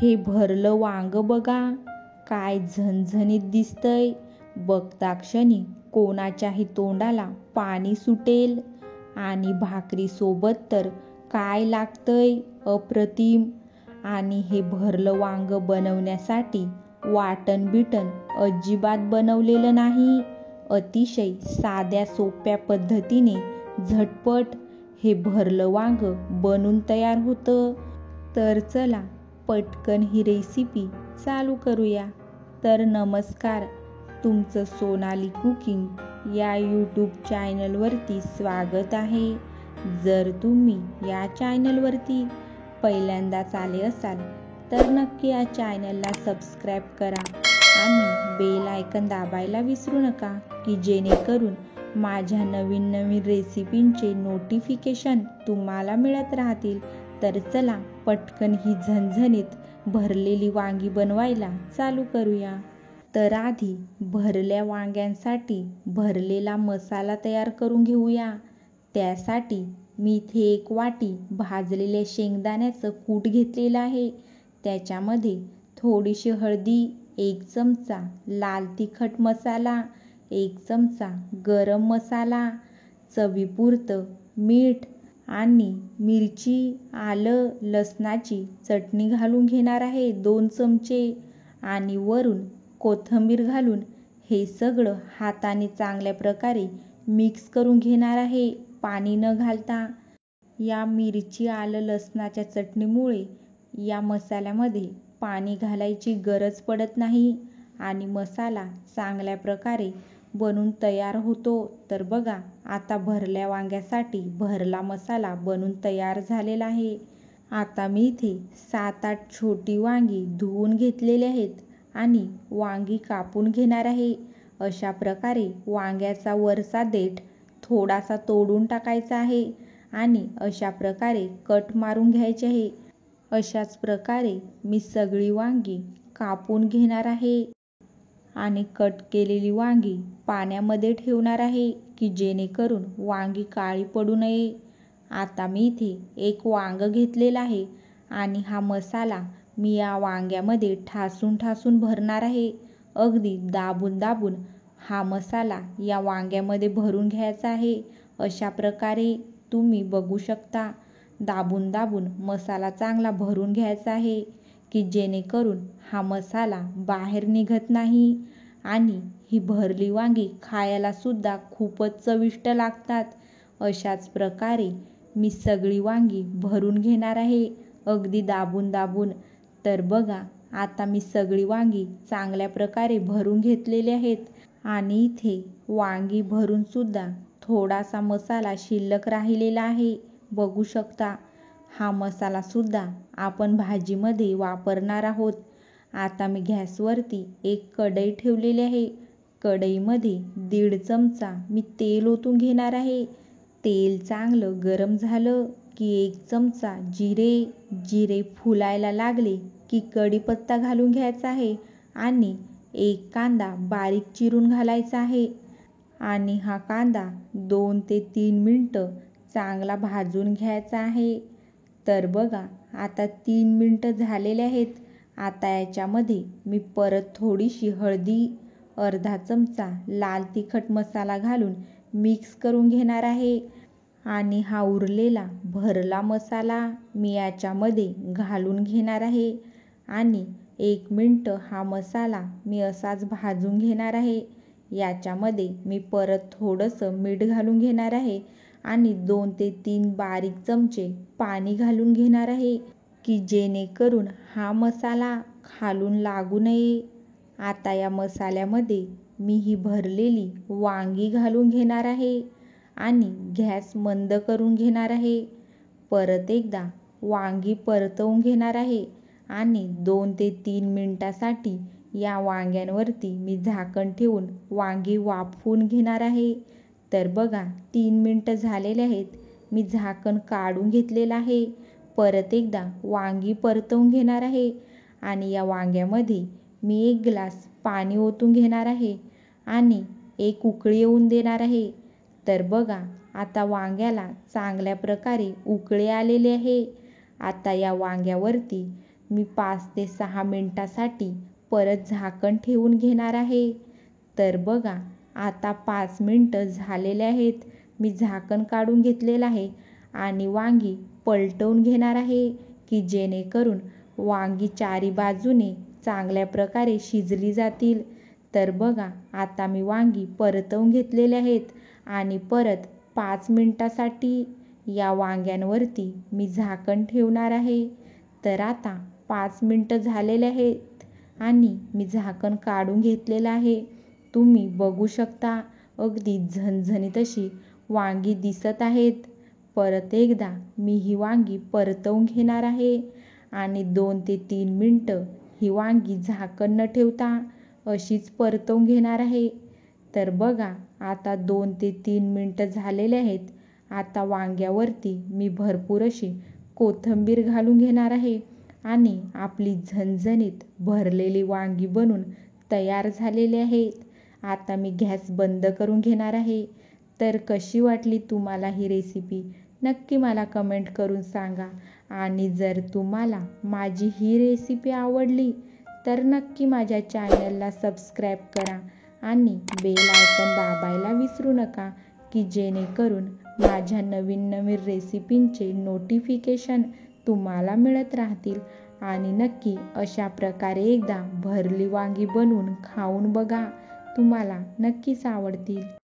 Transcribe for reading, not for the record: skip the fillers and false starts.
हे भरलं वांग बघा, काय झणझणीत दिसतंय. बघता क्षणी कोणाच्याही तोंडाला पाणी सुटेल. आणि भाकरीसोबत तर काय लागतंय अप्रतिम. आणि हे भरलं वांग बनवण्यासाठी वाटण बिटण अजिबात बनवलेलं नाही. अतिशय साध्या सोप्या पद्धतीने झटपट हे भरलं वांग बनून तयार होतं. तर चला पटकन ही रेसिपी चालू करूया. तर नमस्कार, तुमचं सोनाली कुकिंग या यूट्यूब चॅनलवरती स्वागत आहे. जर तुम्ही या चॅनलवरती पहिल्यांदाच आले असाल तर नक्की या चॅनलला सबस्क्राईब करा आणि बेल आयकन दाबायला विसरू नका, की जेणेकरून माझ्या नवीन नवीन रेसिपींचे नोटिफिकेशन तुम्हाला मिळत राहतील. तर चला पटकन ही झणझणीत भरलेली वांगी बनवायला चालू करूया. तर आधी भरल्या वांग्यांसाठी भरलेला मसाला तयार करून घेऊया. त्यासाठी मी इथे 1 वाटी भाजलेल्या शेंगदाण्याचं कूट घेतलेलं आहे. त्याच्यामध्ये थोडीशी हळदी, 1 चमचा लाल तिखट मसाला, 1 चमचा गरम मसाला, चवीपुरतं मीठ आणि मिरची, आलं, लसणाची चटणी घालून घेणार आहे 2 चमचे. आणि वरून कोथिंबीर घालून हे सगळं हाताने चांगल्या प्रकारे मिक्स करून घेणार आहे, पाणी न घालता. या मिरची, आलं, लसणाच्या चटणीमुळे या मसाल्यामध्ये पाणी घालायची गरज पडत नाही आणि मसाला चांगल्या प्रकारे बनून तयार होतो. तर बघा, आता भरल्या वांग्यासाठी भरला मसाला बनून तयार झालेला आहे. आता मी इथे 7-8 छोटी वांगी धुवून घेतलेली आहेत आणि वांगी कापून घेणार आहे. अशा प्रकारे वांग्याचा वरचा देठ थोडासा तोडून टाकायचा आहे आणि अशा प्रकारे कट मारून घ्यायचे आहे. अशाच प्रकारे मी सगळी वांगी कापून घेणार आहे आणि कट केलेली वांगी पाण्यामध्ये ठेवणार आहे, की जेणेकरून वांगी काळी पडू नये. आता मी इथे 1 वांग घेतलेलं आहे आणि हा मसाला मी या वांग्यामध्ये ठासून ठासून भरणार आहे. अगदी दाबून दाबून हा मसाला या वांग्यामध्ये भरून घ्यायचा आहे. अशा प्रकारे तुम्ही बघू शकता, दाबून दाबून मसाला चांगला भरून घ्यायचा आहे, की जेणेकरून हा मसाला बाहेर निघत नाही. आणि ही भरली वांगी खायला सुद्धा खूपच चविष्ट लागतात. अशाच प्रकारे मी सगळी वांगी भरून घेणार आहे, अगदी दाबून दाबून. तर बघा, आता मी सगळी वांगी चांगल्या प्रकारे भरून घेतलेली आहेत आणि इथे वांगी भरून सुद्धा थोडासा मसाला शिल्लक राहिलेला आहे, बघू शकता. हा मसाला सुद्धा आपण भाजीमध्ये वापरणार आहोत. आता मी गॅसवरती 1 कढई ठेवलेली आहे. कढईमध्ये 1.5 चमचा मी तेल ओतून घेणार आहे. तेल चांगलं गरम झालं की 1 चमचा जिरे फुलायला लागले की कढीपत्ता घालून घ्यायचा आहे आणि 1 कांदा बारीक चिरून घालायचा आहे. आणि हा कांदा 2 ते 3 मिनिटं चांगला भाजून घ्यायचा आहे. तर बघा, आता 3 मिनिटं झालेले आहेत. आता याच्यामध्ये मी परत थोडीशी हळदी, अर्धा चमचा लाल तिखट मसाला घालून मिक्स करून घेणार आहे. आणि हा उरलेला भरला मसाला मी याच्यामध्ये घालून घेणार आहे आणि 1 मिनिट हा मसाला मी असाच भाजून घेणार आहे. याच्यामध्ये मी परत थोडंसं मीठ घालून घेणार आहे आणि 2 ते 3 बारीक चमचे पाणी घालून घेणार आहे, की जेणेकरून हा मसाला खालून लागू नये. आता या मसाल्यामध्ये मी ही भरलेली वांगी घालून घेणार आहे आणि गॅस मंद करून घेणार आहे. परत एकदा वांगी परतवून घेणार आहे आणि 2 ते 3 मिनिटासाठी या वांग्यांवरती मी झाकण ठेवून वांगी वाफवून घेणार आहे. तर बघा, 3 मिनिटं झालेले आहेत. मी झाकण काढून घेतलेलं आहे. परत एकदा वांगी परतवून घेणार आहे आणि या वांग्यामध्ये मी 1 ग्लास पाणी ओतून घेणार आहे आणि 1 उकळी येऊन देणार आहे. तर बघा, आता वांग्याला चांगल्या प्रकारे उकळी आलेली आहे. आता या वांग्यावरती मी 5 ते 6 मिनिटासाठी परत झाकण ठेवून घेणार आहे. तर बघा, आता 5 मिनिटं झालेले आहेत. मी झाकण काढून घेतलेलं आहे आणि वांगी पलटवून घेणार आहे की जेणेकरून वांगी चारी बाजूने चांगल्या प्रकारे शिजली जातील. तर बघा, आता मी वांगी परतवून घेतलेले आहेत आणि परत 5 मिनिटासाठी या वांग्यांवरती मी झाकण ठेवणार आहे. तर आता 5 मिनिटं झालेले आहेत आणि मी झाकण काढून घेतलेलं आहे. तुम्ही बघू शकता, अगदी झणझणीत अशी वांगी दिसत आहेत. परत एकदा मी ही वांगी परतवून घेणार आहे आणि 2 ते 3 मिनिटं ही वांगी झाकण न ठेवता अशीच परतवून घेणार आहे. तर बघा, आता 2 ते 3 मिनिटं झालेले आहेत. आता वांग्यावरती मी भरपूर अशी कोथिंबीर घालून घेणार आहे आणि आपली झणझणीत भरलेली वांगी बनून तयार झालेली आहेत. आता मी गॅस बंद करून घेणार आहे. तर कशी वाटली तुम्हाला ही रेसिपी? नक्की मला कमेंट करून सांगा. आणि जर तुम्हाला माझी ही रेसिपी आवडली तर नक्की माझ्या चॅनलला सबस्क्राईब करा आणि बेल आयकॉन दाबायला विसरू नका की जेणेकरून माझ्या नवीन नवीन रेसिपींचे नोटिफिकेशन तुम्हाला मिळत राहतील. आणि नक्की अशा प्रकारे एकदा भरली वांगी बनवून खाऊन बघा, तुम्हाला नक्कीच आवडतील.